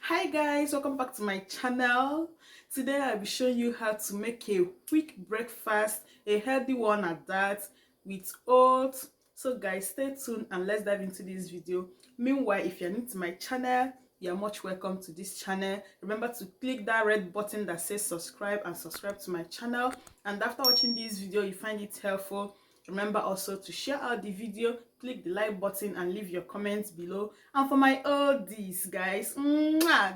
Hi guys, welcome back to my channel. Today I'll be showing you how to make a quick breakfast, a healthy one at that, with oats. So guys, stay tuned and let's dive into this video. Meanwhile, if you're new to my channel, you're much welcome to this channel. Remember to click that red button that says subscribe and subscribe to my channel. And after watching this video you find it helpful, remember also to share out the video, click the like button and leave your comments below. And for my oldies guys,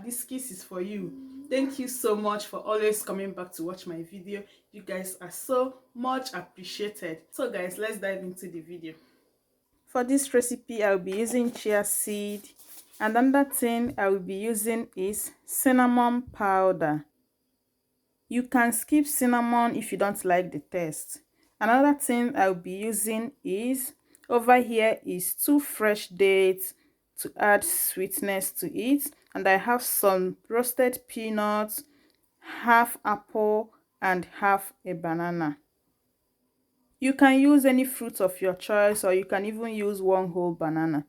this kiss is for you. Thank you so much for always coming back to watch my video. You guys are so much appreciated. So guys, let's dive into the video. For this recipe I'll be using chia seed, and another thing I will be using is cinnamon powder. You can skip cinnamon if you don't like the taste. Another thing I'll be using is, over here is 2 fresh dates to add sweetness to it, and I have some roasted peanuts, half apple and half a banana. You can use any fruit of your choice, or you can even use one whole banana.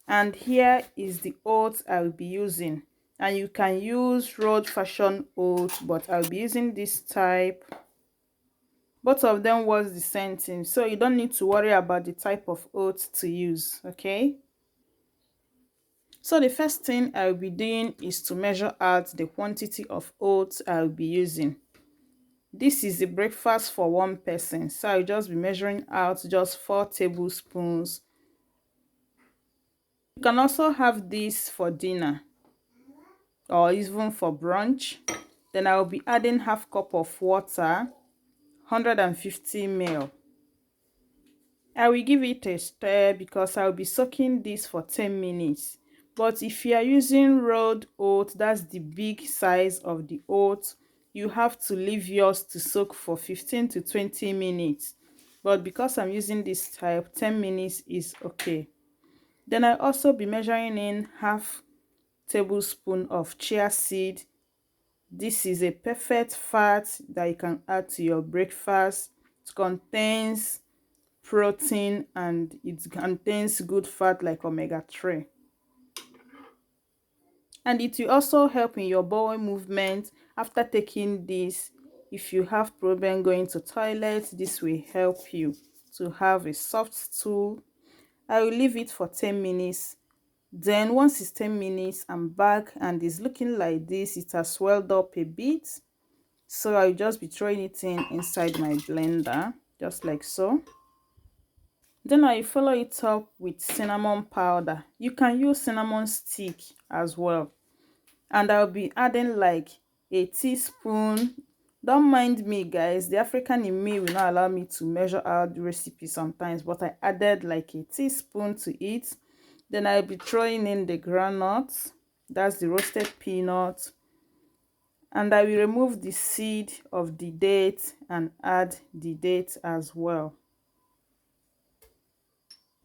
And here is the oats I'll be using, and you can use road fashion oats, but I'll be using this type. Both of them was the same thing, so you don't need to worry about the type of oats to use. Okay, so the first thing I'll be doing is to measure out the quantity of oats I'll be using. This is the breakfast for one person, so I'll just be measuring out just 4 tablespoons. You can also have this for dinner or even for brunch. Then I'll be adding half cup of water, 150 ml. I will give it a stir because I'll be soaking this for 10 minutes. But if you are using rolled oat, that's the big size of the oat, you have to leave yours to soak for 15 to 20 minutes. But because I'm using this type, 10 minutes is okay. Then I'll also be measuring in half tablespoon of chia seed. This is a perfect fat that you can add to your breakfast. It contains protein and it contains good fat like omega-3. And it will also help in your bowel movement. After taking this, if you have problem going to toilet, this will help you to have a soft stool. I will leave it for 10 minutes. Then once it's 10 minutes, I'm back and it's looking like this. It has swelled up a bit. So I'll just be throwing it inside my blender, just like so. Then I follow it up with cinnamon powder. You can use cinnamon stick as well. And I'll be adding like a teaspoon. Don't mind me guys, the African in me will not allow me to measure out the recipe sometimes, but I added like a teaspoon to it. Then I'll be throwing in the groundnuts, that's the roasted peanut, and I will remove the seed of the date and add the date as well.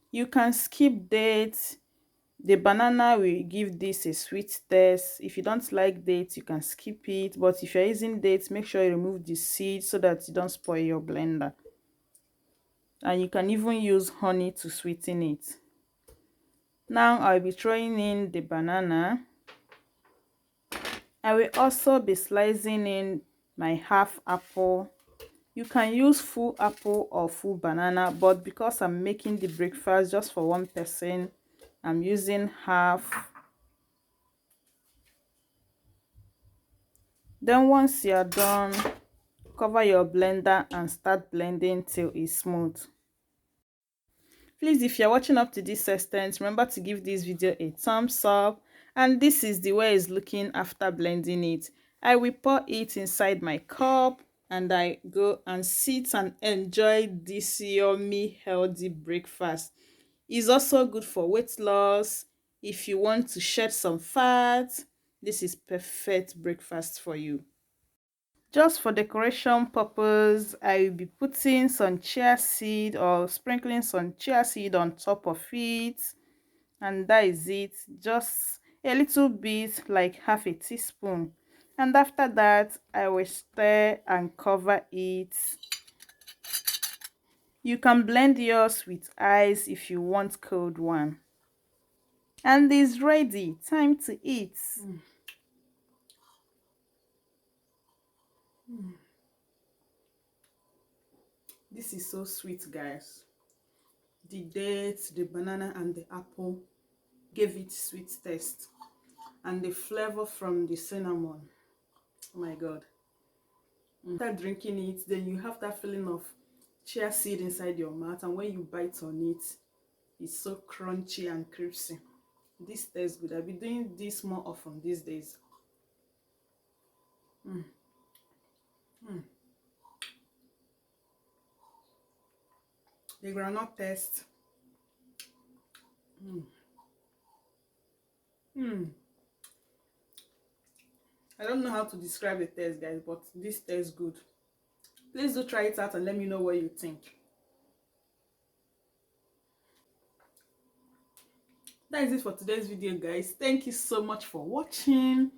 You can skip dates. The banana will give this a sweet taste. If you don't like dates, you can skip it. But if you're using dates, make sure you remove the seed so that you don't spoil your blender. And you can even use honey to sweeten it. Now I'll be throwing in the banana. I will also be slicing in my half apple. You can use full apple or full banana, but because I'm making the breakfast just for one person, I'm using half. Then once you're done, cover your blender and start blending till it's smooth. Please, if you're watching up to this extent, remember to give this video a thumbs up. And this is the way it's looking after blending it. I will pour it inside my cup and I go and sit and enjoy this yummy healthy breakfast. It's also good for weight loss. If you want to shed some fat, this is perfect breakfast for you. Just for decoration purpose, I will be putting some chia seed or sprinkling some chia seed on top of it, and that is it. Just a little bit, like half a teaspoon. And after that, I will stir and cover it. You can blend yours with ice if you want cold one. And it's ready. Time to eat. This is so sweet, guys. The dates, the banana, and the apple gave it sweet taste. And the flavor from the cinnamon. Oh my god. After drinking it, then you have that feeling of chia seed inside your mouth, and when you bite on it, it's so crunchy and crispy. This tastes good. I'll be doing this more often these days. The groundnut taste. I don't know how to describe the taste, guys, but this tastes good. Please do try it out and let me know what you think. That is it for today's video, guys. Thank you so much for watching.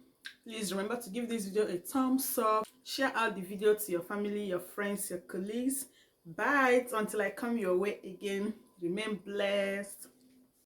Please remember to give this video a thumbs up. Share out the video to your family, your friends, your colleagues. Bye until I come your way again. Remain blessed.